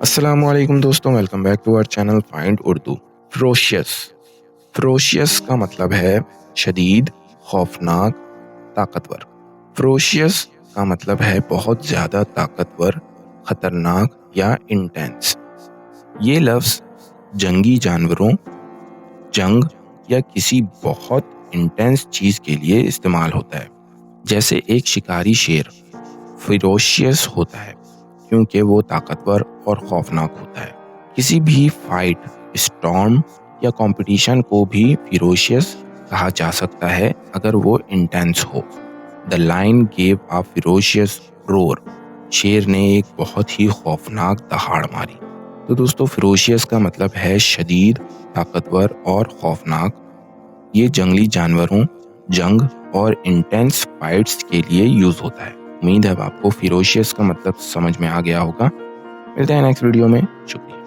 السلام علیکم دوستوں، welcome back to our channel find Urdu. فروشیس کا مطلب ہے شدید، خوفناک، طاقتور۔ فروشیس کا مطلب ہے بہت زیادہ طاقتور، خطرناک یا انٹینس۔ یہ لفظ جنگی جانوروں، جنگ یا کسی بہت انٹینس چیز کے لیے استعمال ہوتا ہے۔ جیسے ایک شکاری شیر فیروشیس ہوتا ہے کیونکہ وہ طاقتور اور خوفناک ہوتا ہے۔ کسی بھی فائٹ، اسٹارم یا کمپٹیشن کو بھی فیروشیس کہا جا سکتا ہے اگر وہ intense who. The lion gave a ferocious roar۔ شیر نے ایک بہت ہی خوفناک دہاڑ ماری۔ تو دوستو، فیروشیس کا مطلب ہے شدید، طاقتور اور خوفناک۔ یہ جنگلی جانوروں، جنگ اور انٹینس فائٹس کے لیے یوز ہوتا ہے۔ امید ہے آپ کو فیروشیس کا مطلب سمجھ میں آ گیا ہوگا۔ ملتے ہیں نیکسٹ ویڈیو میں، شکریہ۔